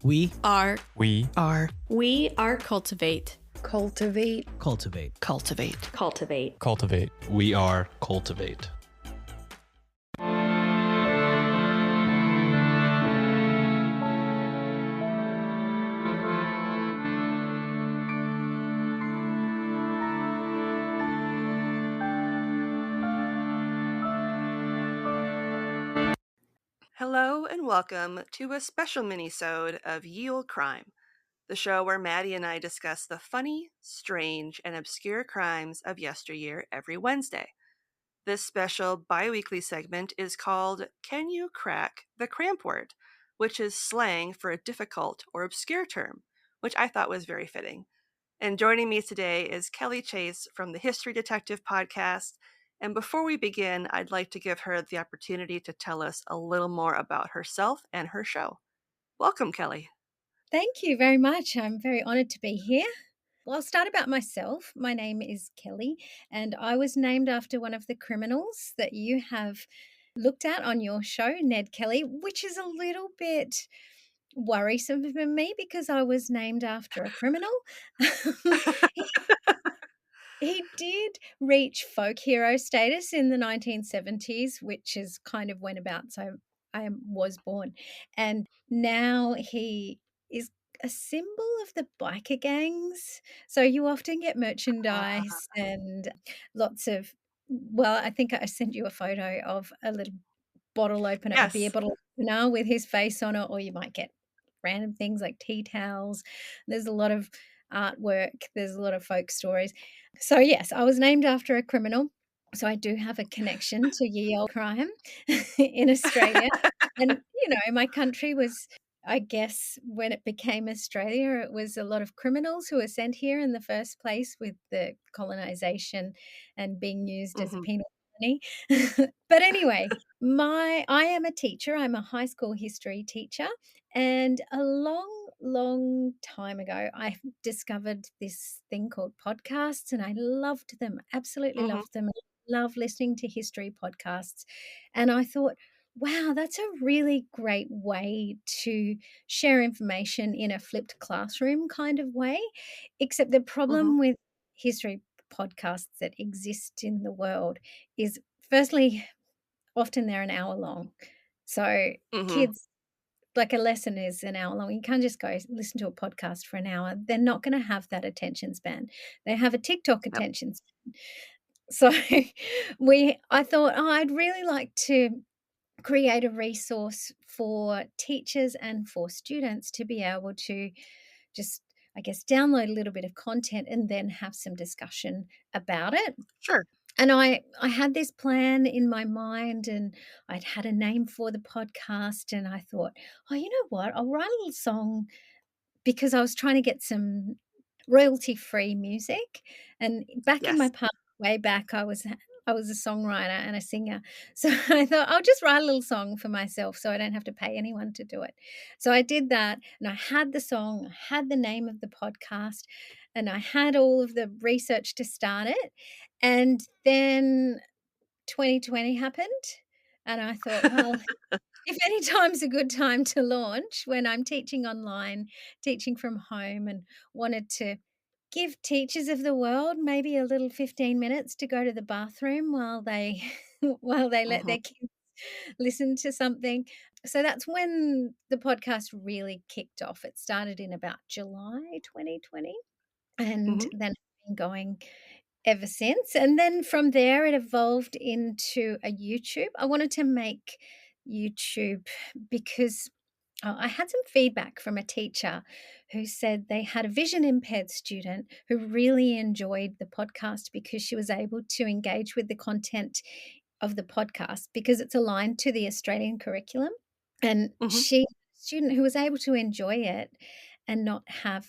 We are We are cultivate. cultivate cultivate. cultivate Cultivate. Cultivate. We are cultivate. Hello and welcome to a special mini-sode of Ye Olde Crime, the show where Maddie and I discuss the funny, strange, and obscure crimes of yesteryear every Wednesday. This special bi-weekly segment is called Can You Crack the Cramp-Word, which is slang for a difficult or obscure term, which I thought was very fitting. And joining me today is Kelly Chase from the History Detective podcast. And before we begin, I'd like to give her the opportunity to tell us a little more about herself and her show. Welcome, Kelly. Thank you very much. I'm very honored to be here. Well, I'll start about myself. My name is Kelly, and I was named after one of the criminals that you have looked at on your show, Ned Kelly, which is a little bit worrisome for me because I was named after a criminal. he, he did reach folk hero status in the 1970s, which is kind of when about so was born. And now he is a symbol of the biker gangs. So you often get merchandise and lots of, well, I think I sent you a photo of a little bottle opener, a beer Yes. bottle opener with his face on it, or you might get random things like tea towels. There's a lot of artwork, there's a lot of folk stories. So, yes, I was named after a criminal. So, I do have a connection to ye olde crime in Australia. And, my country was, I guess, when it became Australia, it was a lot of criminals who were sent here in the first place with the colonization and being used as a Mm-hmm. penal colony. But anyway, I am a teacher. I'm a high school history teacher, and a long time ago, I discovered this thing called podcasts, and I loved them. Absolutely Mm-hmm. loved them. Love listening to history podcasts, and I thought, wow, that's a really great way to share information in a flipped classroom kind of way. Except the Mm-hmm. problem with history podcasts that exist in the world is, firstly, often they're an hour long. So Mm-hmm. kids, like a lesson is an hour long. You can't just go listen to a podcast for an hour. They're not going to have that attention span. They have a TikTok Yep. attention span. So I thought, I'd really like to create a resource for teachers and for students to be able to just, I guess, download a little bit of content and then have some discussion about it. Sure. And I had this plan in my mind, and I'd had a name for the podcast, and I thought, "Oh, you know what? I'll write a little song," because I was trying to get some royalty-free music, and back in my Yes. past, way back, I was a songwriter and a singer. So I thought, I'll just write a little song for myself so I don't have to pay anyone to do it. So I did that, and I had the song, I had the name of the podcast, and I had all of the research to start it. And then 2020 happened, and I thought, well, if any time's a good time to launch, when I'm teaching online, teaching from home, and wanted to give teachers of the world maybe a little 15 minutes to go to the bathroom while they while they let Mm-hmm. their kids listen to something. So that's when the podcast really kicked off. It started in about July 2020, and Mm-hmm. then it's been going ever since. And then from there, it evolved into a YouTube. I wanted to make YouTube because I had some feedback from a teacher who said they had a vision impaired student who really enjoyed the podcast because she was able to engage with the content of the podcast because it's aligned to the Australian curriculum. And Mm-hmm. she, student who was able to enjoy it and not have,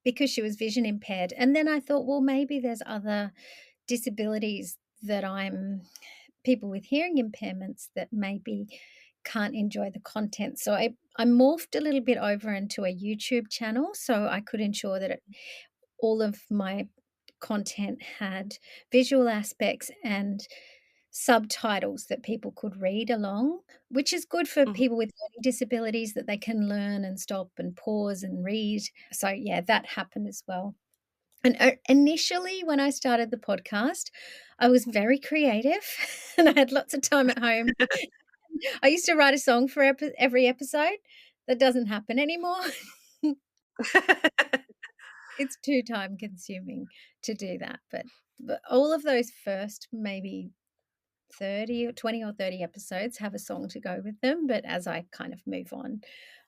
because she was vision impaired. And then I thought, well, maybe there's other disabilities that people with hearing impairments that maybe can't enjoy the content. So I morphed a little bit over into a YouTube channel so I could ensure that all of my content had visual aspects and subtitles that people could read along, which is good for Mhm. people with learning disabilities that they can learn and stop and pause and read. So, yeah, that happened as well. And initially, when I started the podcast, I was very creative and I had lots of time at home. I used to write a song for every episode. That doesn't happen anymore. It's too time consuming to do that. But all of those first maybe 30 or 20 or 30 episodes have a song to go with them. But as I kind of move on,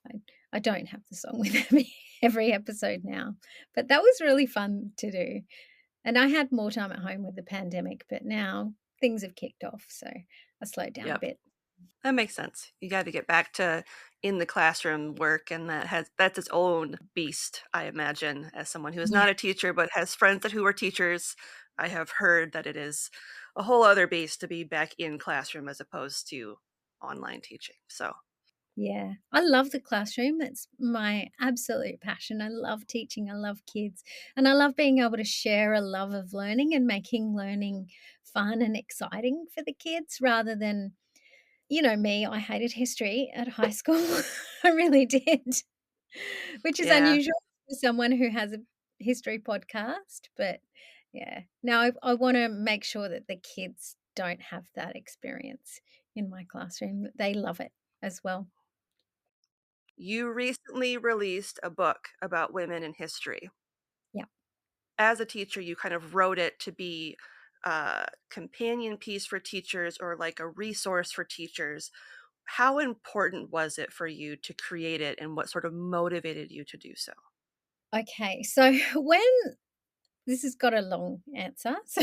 I, I don't have the song with every episode now. But that was really fun to do. And I had more time at home with the pandemic, but now things have kicked off, so I slowed down a Yep. bit. That makes sense. You got to get back to in the classroom work, and that's its own beast, I imagine. As someone who is Yeah. not a teacher but has friends who are teachers, I have heard that it is a whole other beast to be back in classroom as opposed to online teaching. So, Yeah. I love the classroom. It's my absolute passion. I love teaching. I love kids. And I love being able to share a love of learning and making learning fun and exciting for the kids rather than, me, I hated history at high school. I really did. Which is yeah, unusual for someone who has a history podcast, but yeah. Now I wanna make sure that the kids don't have that experience in my classroom, that they love it as well. you recently released a book about women in history. Yeah. As a teacher, you kind of wrote it to be a companion piece for teachers or like a resource for teachers. How important was it for you to create it, and what sort of motivated you to do so? Okay, so when this has got a long answer, so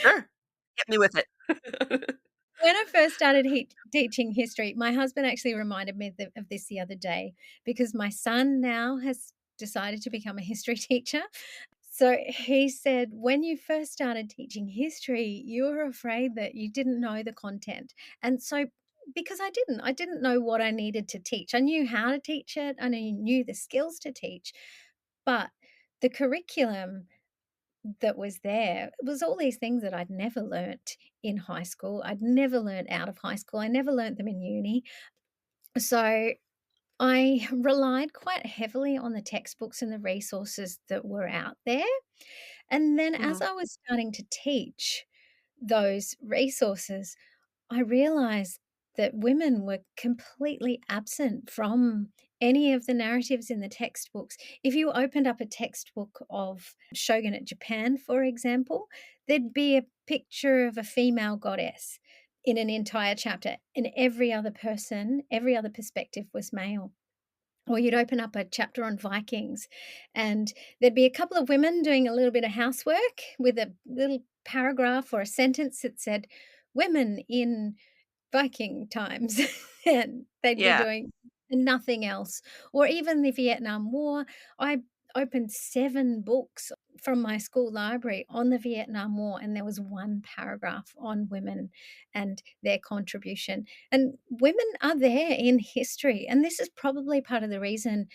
Sure. Hit me with it. when I first started teaching history, my husband actually reminded me of this the other day because my son now has decided to become a history teacher. So he said, when you first started teaching history, you were afraid that you didn't know the content. And so, because I didn't know what I needed to teach. I knew how to teach it and I knew the skills to teach, but the curriculum that was there was all these things that I'd never learnt in high school. I'd never learnt out of high school. I never learnt them in uni. So I relied quite heavily on the textbooks and the resources that were out there. And then as Mhm, I was starting to teach those resources, I realized that women were completely absent from any of the narratives in the textbooks. If you opened up a textbook of shogunate Japan, for example, there'd be a picture of a female goddess in an entire chapter, and every other person, every other perspective was male. Or you'd open up a chapter on Vikings, and there'd be a couple of women doing a little bit of housework with a little paragraph or a sentence that said, "Women in Viking times," and they'd be yeah, doing nothing else. Or even the Vietnam War, I opened 7 books from my school library on the Vietnam War, and there was 1 paragraph on women and their contribution. And women are there in history, and this is probably part of the reason,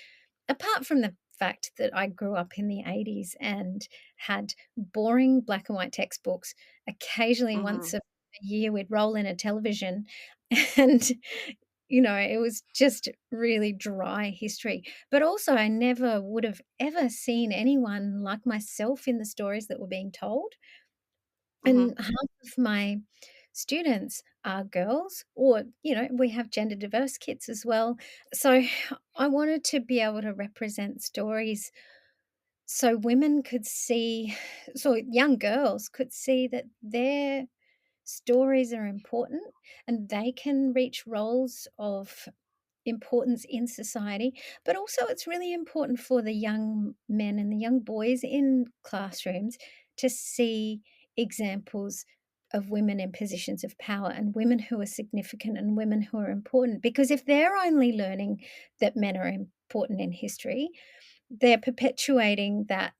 apart from the fact that I grew up in the '80s and had boring black and white textbooks. Occasionally, once mhm, a year, we'd roll in a television and, it was just really dry history. But also, I never would have ever seen anyone like myself in the stories that were being told. mhm, And half of my students are girls, or, we have gender diverse kids as well. So I wanted to be able to represent stories so women could see, so young girls could see that their stories are important and they can reach roles of importance in society, but also it's really important for the young men and the young boys in classrooms to see examples of women in positions of power and women who are significant and women who are important. Because if they're only learning that men are important in history, they're perpetuating that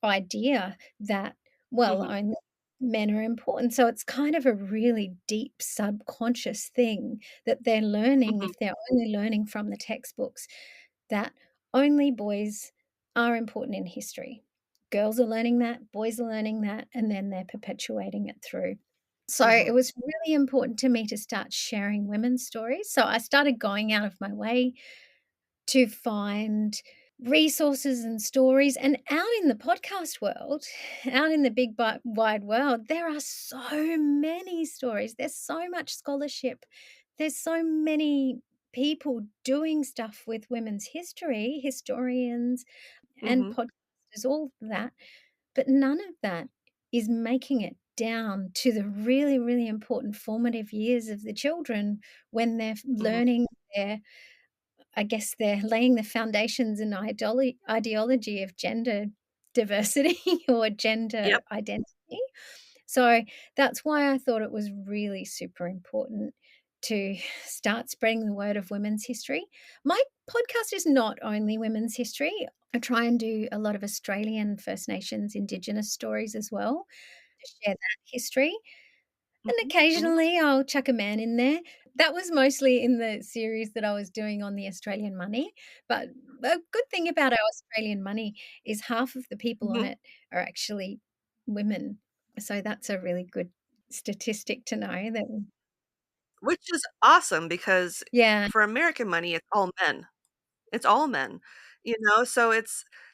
idea that, well, mhm, only men are important. So it's kind of a really deep subconscious thing that they're learning mhm, if they're only learning from the textbooks, that only boys are important in history. Girls are learning that, boys are learning that, and then they're perpetuating it through. So Mhm. it was really important to me to start sharing women's stories. So I started going out of my way to find resources and stories. And out in the podcast world, out in the big wide world, there are so many stories. There's so much scholarship. There's so many people doing stuff with women's history, historians and Mhm. podcasters, all that. But none of that is making it down to the really, really important formative years of the children when they're Mhm. learning their I guess they're laying the foundations and ideology of gender diversity or gender Yep. identity. So that's why I thought it was really super important to start spreading the word of women's history. My podcast is not only women's history. I try and do a lot of Australian First Nations Indigenous stories as well to share that history. And Mhm. Mhm. occasionally I'll chuck a man in there. That was mostly in the series that I was doing on the Australian money, but a good thing about our Australian money is half of the people on Mhm. it are actually women. So that's a really good statistic to know that Which is awesome because yeah, for American money, it's all men. It's all men, so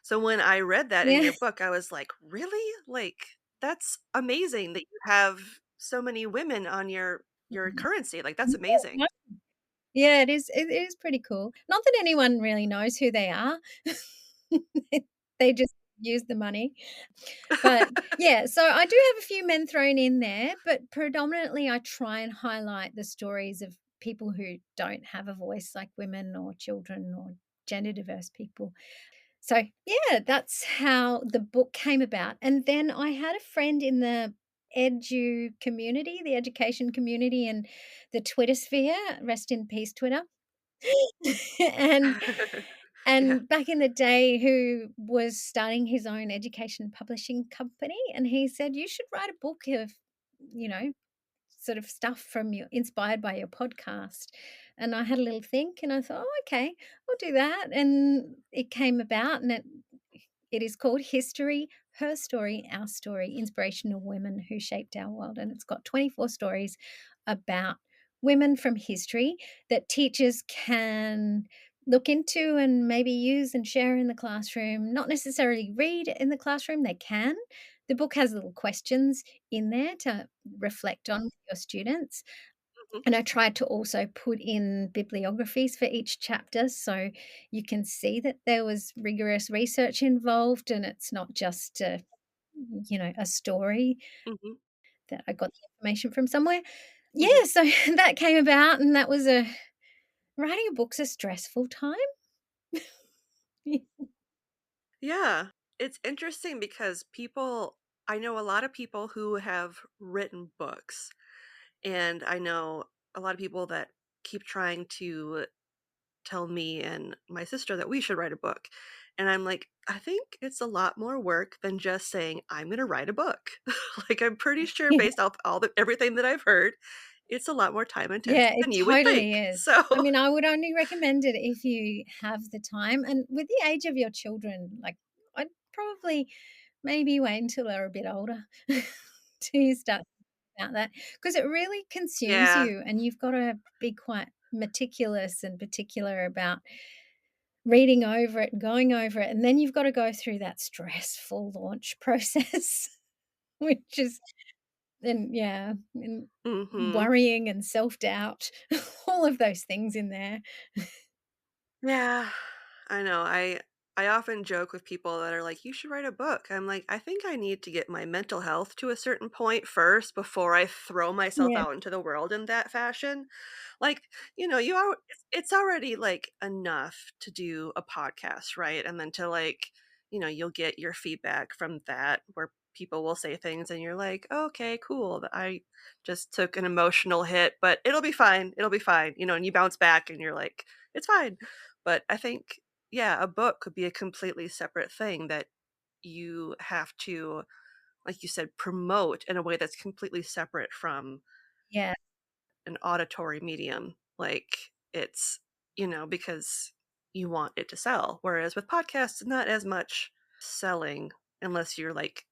so when I read that in yeah. your book, I was like, "Really? Like, that's amazing that you have so many women on your currency, like, that's amazing." Yeah, yeah, it is pretty cool. Not that anyone really knows who they are. They just use the money. But, yeah, so I do have a few men thrown in there, but predominantly I try and highlight the stories of people who don't have a voice, like women or children or gender diverse people. So, yeah, that's how the book came about, and then I had a friend in the community, the education community and the Twitter sphere, rest in peace, Twitter. And Yeah. and back in the day, who was starting his own education publishing company, and he said, "You should write a book of, you know, sort of stuff from your inspired by your podcast." And I had a little think, and I thought, "Oh, okay, I'll do that." And it came about, and it is called History, Her Story, Our Story, Inspirational Women Who Shaped Our World. And it's got 24 stories about women from history that teachers can look into and maybe use and share in the classroom. Not necessarily read in the classroom, they can. The book has little questions in there to reflect on with your students. Mhm. And I tried to also put in bibliographies for each chapter so you can see that there was rigorous research involved and it's not just a story Mhm. that I got the information from somewhere. Mhm. Yeah, so that came about and that was a writing a book's a stressful time. Yeah. It's interesting because I know a lot of people who have written books, and I know a lot of people that keep trying to tell me and my sister that we should write a book. And I'm like, I think it's a lot more work than just saying, I'm going to write a book. Like, I'm pretty sure Yeah. based off everything that I've heard, it's a lot more time intensive Yeah, it than you would think. totally is. So, I mean, I would only recommend it if you have the time, and with the age of your children, like, I'd probably maybe wait until they're a bit older till you start thinking about that, because it really consumes yeah. you, and you've gotta be quite meticulous and particular about reading over it and going over it, and then you've gotta go through that stressful launch process, which is and Mhm. worrying and self-doubt, all of those things in there. Yeah, I know. I often joke with people that are like, "You should write a book." I'm like, "I think I need to get my mental health to a certain point first before I throw myself Yeah, out into the world in that fashion." Like, it's already like enough to do a podcast, right? And then to like, you'll get your feedback from that where people will say things and you're like, "Okay, cool. I just took an emotional hit, but it'll be fine. It'll be fine." And you bounce back and you're like, "It's fine." But I think, yeah, a book could be a completely separate thing that you have to, like you said, promote in a way that's completely separate from yeah, an auditory medium. Like it's, because you want it to sell. Whereas with podcasts, not as much selling unless you're like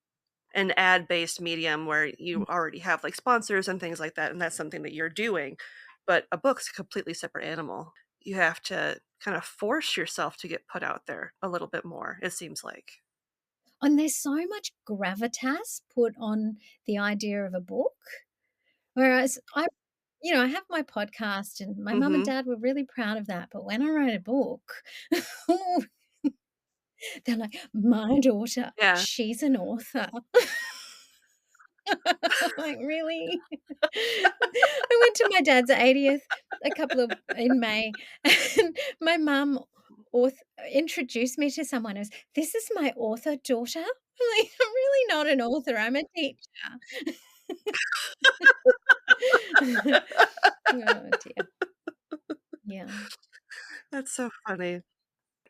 an ad-based medium where you already have like sponsors and things like that, and that's something that you're doing. But a book's a completely separate animal. You have to kind of force yourself to get put out there a little bit more, it seems like. And there's so much gravitas put on the idea of a book. Whereas I have my podcast and my mum and Mhm. dad were really proud of that. But when I write a book, they're like, my daughter, Yeah. she's an author. Like, really? I went to my dad's 80th in May, and my mum introduced me to someone as, "This is my author daughter." I'm like, "I'm really not an author, I'm a teacher." Oh, dear. Yeah. That's so funny.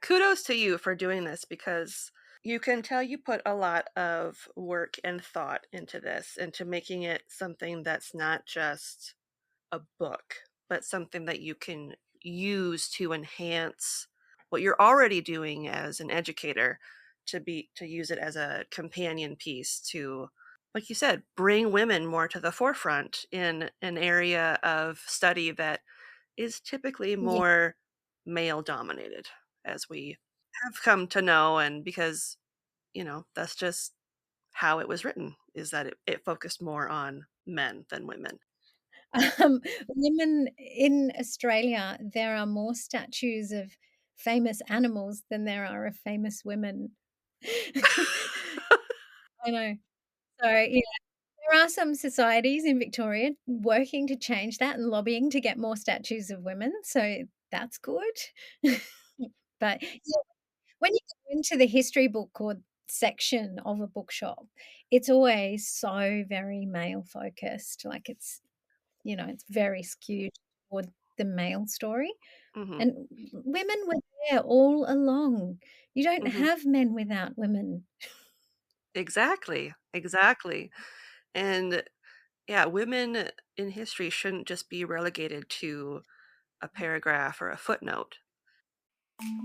Kudos to you for doing this because you can tell you put a lot of work and thought into this, into making it something that's not just a book, but something that you can use to enhance what you're already doing as an educator, to use it as a companion piece to, like you said, bring women more to the forefront in an area of study that is typically Yeah. more male dominated, as we have come to know. And because, that's just how it was written, is that it focused more on men than women. Women in Australia, there are more statues of famous animals than there are of famous women. I know. So, yeah, there are some societies in Victoria working to change that and lobbying to get more statues of women, so that's good. But, yeah, when you go into the history book or section of a bookshop, it's always so very male focused, like it's very skewed toward the male story, Hmm. and women were there all along. You don't Hmm. have men without women. Exactly, exactly. And yeah, women in history shouldn't just be relegated to a paragraph or a footnote.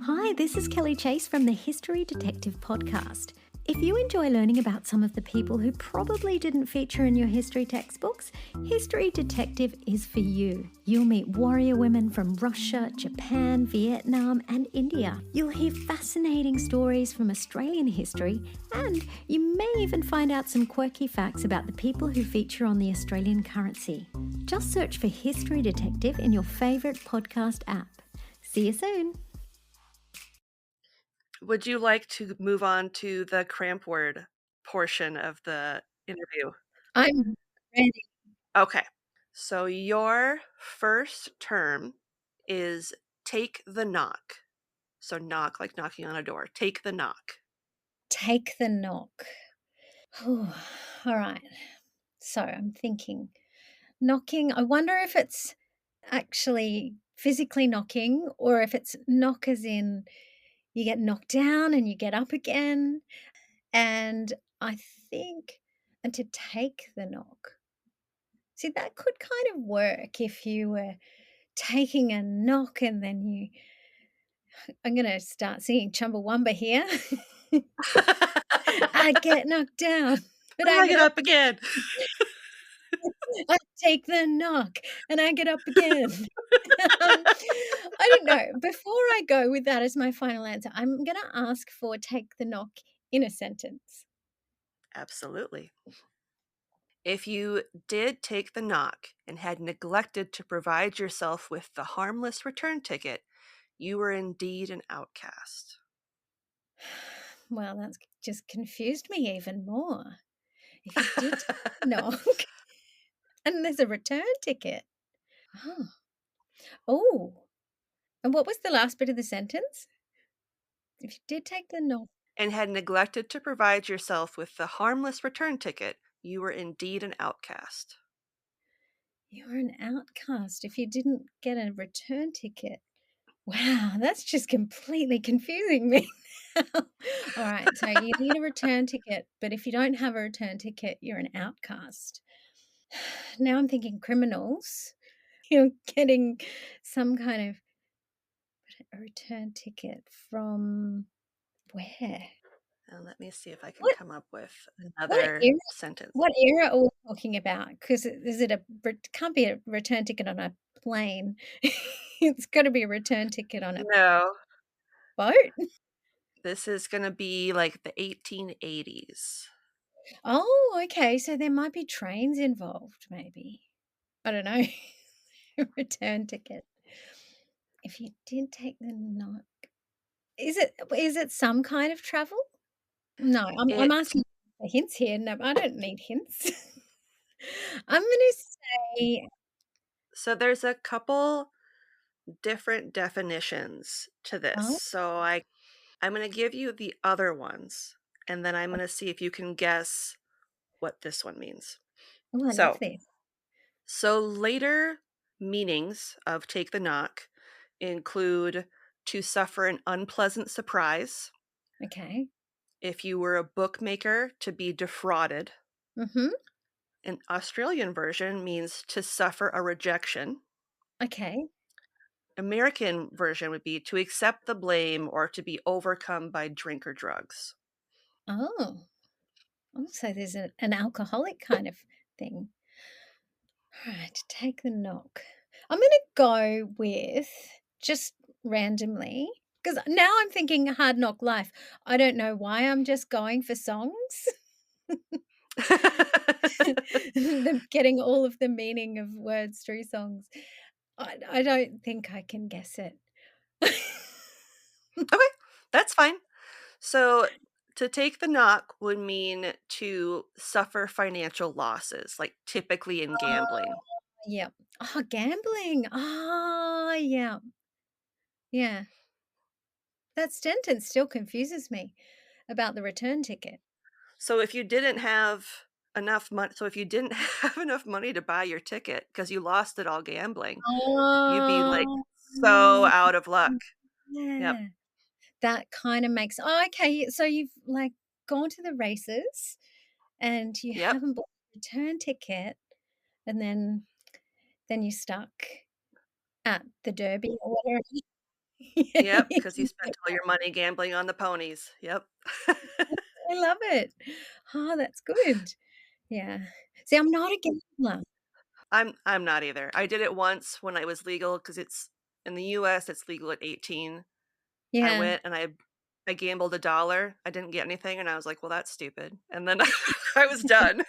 Hi, this is Kelly Chase from the History Detective podcast. If you enjoy learning about some of the people who probably didn't feature in your history textbooks, History Detective is for you. You'll meet warrior women from Russia, Japan, Vietnam, and India. You'll hear fascinating stories from Australian history, and you may even find out some quirky facts about the people who feature on the Australian currency. Just search for History Detective in your favourite podcast app. See you soon. Would you like to move on to the Cramp-Word portion of the interview? I'm ready. Okay. So your first term is take the knock. So knock, like knocking on a door. Take the knock. Take the knock. All right. So I'm thinking knocking. I wonder if it's actually physically knocking or if it's knock as in you get knocked down and you get up again. And I think, and to take the knock. See, that could kind of work if you were taking a knock and then I'm going to start singing Chumbawamba here. I get knocked down, but I I get get up. up again. I take the knock and I get up again. I don't know. Before I go with that as my final answer, I'm going to ask for take the knock in a sentence. Absolutely. If you did take the knock and had neglected to provide yourself with the harmless return ticket, you were indeed an outcast. Well, that's just confused me even more. If you did take the knock and there's a return ticket. Oh. Oh. And what was the last bit of the sentence? If you did take the knock, And had neglected to provide yourself with the harmless return ticket, you were indeed an outcast. you were an outcast if you didn't get a return ticket. Wow, that's just completely confusing me now. All right, so you need a return ticket, but if you don't have a return ticket, you're an outcast. Now I'm thinking criminals. You're getting some kind of a return ticket from where? And let me see if I can What come up with what another era sentence. what era are we talking about? Because is it can't be a return ticket on a plane. It's gotta be a return ticket on a No, boat. this is going to be like the 1880s. Oh, okay, so there might be trains involved maybe. I don't know. Return ticket. If you did take the knock, is it some kind of travel? No, I'm It asking for hints here. No, I don't need hints. I'm gonna say so there's a couple different definitions to this. oh, I'm going to give you the other ones and then I'm going to see if you can guess what this one means. oh, I love So, this. so later meanings of take the knock include to suffer an unpleasant surprise, Okay. if you were a bookmaker to be defrauded. Mhm. An Australian version means to suffer a rejection. Okay. American version would be to accept the blame or to be overcome by drink or drugs. Oh. Oh, so there's an alcoholic kind of thing. Alright, take the knock. I'm gonna go with just randomly because now I'm thinking Hard Knock Life. I don't know why I'm just going for songs. Getting all of the meaning of words through songs. I don't think I can guess it. Okay, that's fine. So, to take the knock would mean to suffer financial losses, like typically in Oh, gambling. yeah. Oh, gambling. Ah, yeah. Yeah. That sentence still confuses me about the return ticket. So, if you didn't have enough money, so if you didn't have enough money to buy your ticket because you lost it all gambling, you'd be like Oh, so out of luck. Yep. yeah. That kinda makes oh, okay, so you've, like, gone to the races and you Yep. haven't bought a return ticket, and then you're stuck at the Derby or whatever. Yep. You Because you can spent get all your money gambling on the ponies. Yep. I love it. Oh, that's good. Yeah. See, I'm not a gambler. I'm not either. I did it once when I was legal because it's in the US, it's legal at 18. I Yeah. went and I gambled $1. I didn't get anything, and I was like, "Well, that's stupid." And then I was done.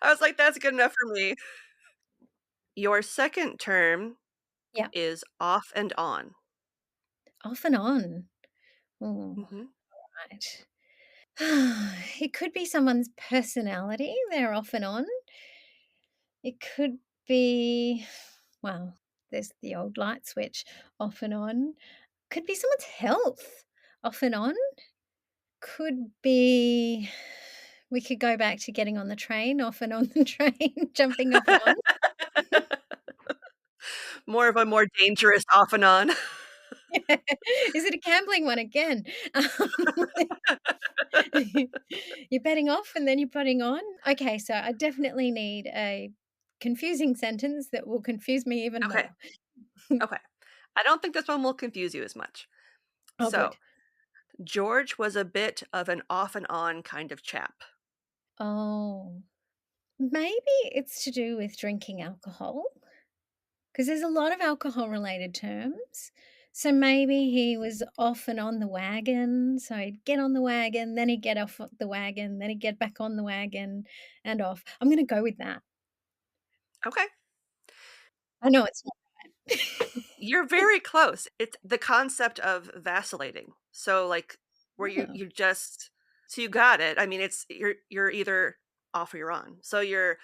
I was like, "That's good enough for me." Your second term Yeah. is off and on. Off and on. Oh, Mhm. right. It could be someone's personality, they're off and on. It could be, well, there's the old light switch off and on. Could be someone's health off and on. Could be, we could go back to getting on the train, off and on the train, jumping off and on. More dangerous off and on. Is it a gambling one again? You're betting off and then you're putting on? Okay, so I definitely need a confusing sentence that will confuse me even Okay, more. okay. I don't think this one will confuse you as much. Oh, So, good. George was a bit of an off and on kind of chap. Oh, maybe it's to do with drinking alcohol because there's a lot of alcohol related terms. So maybe he was off and on the wagon. So he'd get on the wagon, then he'd get off the wagon, then he'd get back on the wagon and off. I'm going to go with that. Okay. I know it's not. You're very close. It's the concept of vacillating. So, like, where you Oh, you just so you got it. I mean, it's you're either off or you're on. So you're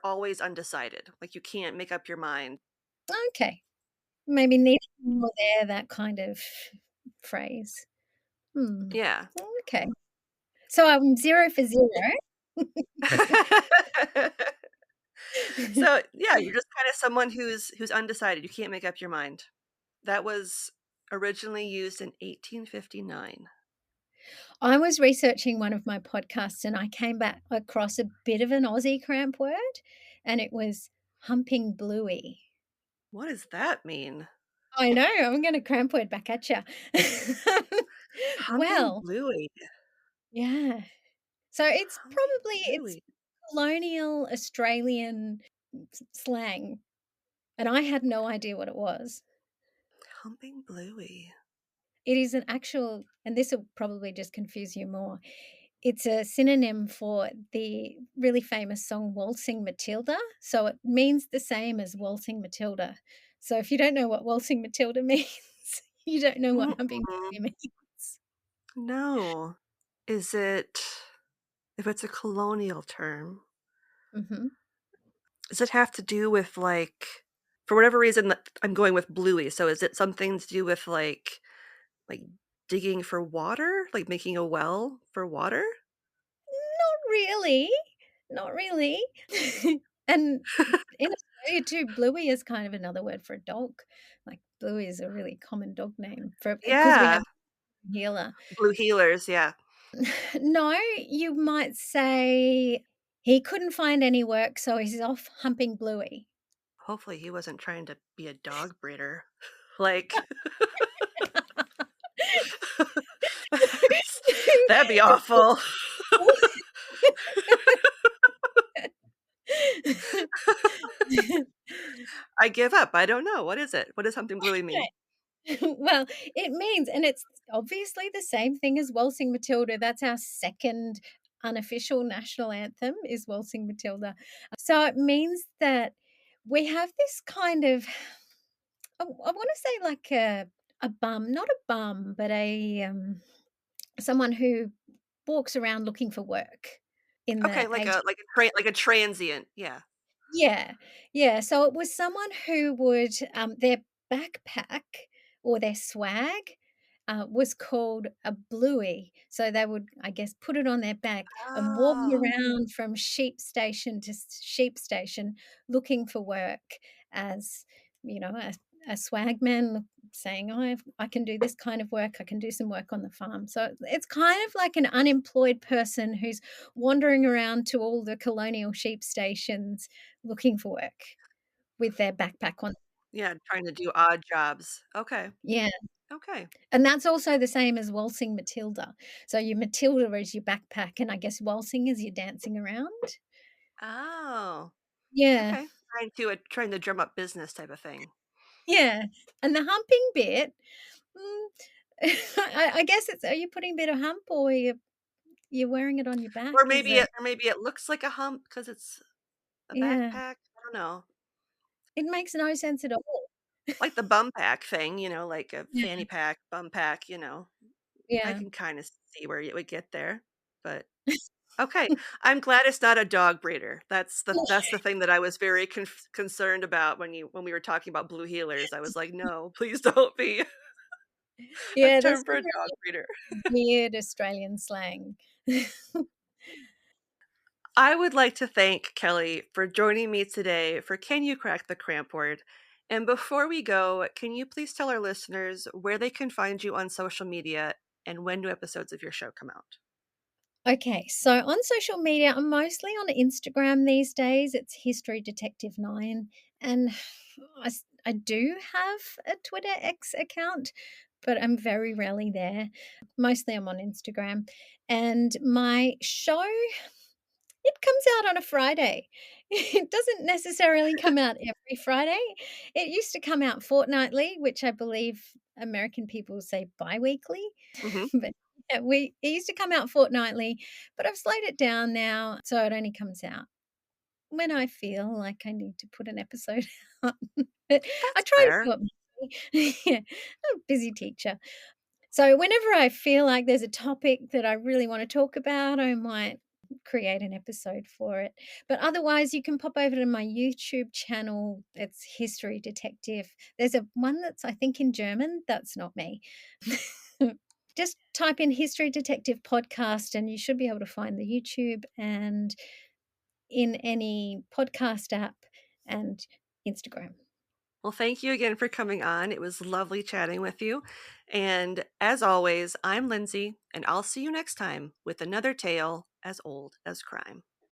always undecided. Like, you can't make up your mind. okay. Maybe neither here nor there, that kind of phrase. Hmm, Yeah. okay. So I'm 0 for 0. So, yeah, you're just kinda someone who's undecided. You can't make up your mind. That was originally used in 1859. I was researching one of my podcasts and I came back across a bit of an Aussie cramp word, and it was humping bluey. What does that mean? I know, I'm gonna cramp word back at you. Humping Well, Bluey. yeah. So it's Humping probably it's Bluey. colonial Australian slang, and I had no idea what it was. Humping Bluey. It is an actual, and this will probably just confuse you more. It's a synonym for the really famous song Waltzing Matilda. So it means the same as Waltzing Matilda. So if you don't know what Waltzing Matilda means, you don't know what Humping Mm-mm. Baby means. No. Is it, if it's a colonial term, Hmm. does it have to do with like, for whatever reason, I'm going with Bluey. So is it something to do with like digging for water, like making a well for water? Not really. Not really. And in Australia too, Bluey is kind of another word for a dog. Like Bluey is a really common dog name for because we have Yeah, a healer. blue healers. Yeah. No, you might say he couldn't find any work, so he's off humping Bluey. Hopefully, he wasn't trying to be a dog breeder. Like, that'd be awful. I give up. I don't know. What is it? What does something bluey mean? Well, it means, and it's obviously the same thing as Waltzing Matilda. That's our second unofficial national anthem is Waltzing Matilda. So it means that we have this kind of, I want to say like a bum, not a bum, but a someone who walks around looking for work in the Okay, like age. like a transient. Yeah. Yeah, yeah, so it was someone who would, their backpack or their swag, was called a bluey, so they would, I guess, put it on their back and walk Oh, around from sheep station to sheep station looking for work as, a swagman saying, I can do this kind of work, I can do some work on the farm." So it's kind of like an unemployed person who's wandering around to all the colonial sheep stations looking for work with their backpack on. yeah, trying to do odd jobs. Okay. Yeah, Okay. and that's also the same as waltzing Matilda. So your Matilda is your backpack, and I guess waltzing is your dancing around. Oh, Yeah, okay. Trying to drum up business type of thing. yeah, and the humping bit, mm, I guess it's, are you putting a bit of hump or you're wearing it on your back? Is it, Or maybe it looks like a hump because it's a yeah, backpack. I don't know. it makes no sense at all. Like the bum pack thing, like a Yeah, fanny pack, bum pack, I yeah. can kind of see where it would get there. But okay, I'm glad it's not a dog breeder. That's the thing that I was very concerned about when we were talking about blue healers. I was like, "No, please don't be a Yeah, there's term for some a dog breeder." weird Australian slang. I would like to thank Kelly for joining me today for Can You Crack the Cramp Word? And before we go, can you please tell our listeners where they can find you on social media and when new episodes of your show come out? Okay, so on social media, I'm mostly on Instagram these days. It's History Detective 9. And I do have a Twitter X account, but I'm very rarely there. Mostly I'm on Instagram. And my show, it comes out on a Friday. It doesn't necessarily come out every Friday. It used to come out fortnightly, which I believe American people say bi-weekly. Mhm. But yeah, it used to come out fortnightly, but I've slowed it down now, so it only comes out when I feel like I need to put an episode out. But I That's try to fair. do it monthly. Yeah, I'm a busy teacher. So whenever I feel like there's a topic that I really want to talk about, I might create an episode for it. But otherwise, you can pop over to my YouTube channel. It's History Detective. There's a one that's, I think, in German. That's not me. Just type in History Detective Podcast and you should be able to find the YouTube and in any podcast app and Instagram. Well, thank you again for coming on. It was lovely chatting with you. And as always, I'm Lindsay, and I'll see you next time with another tale as old as crime.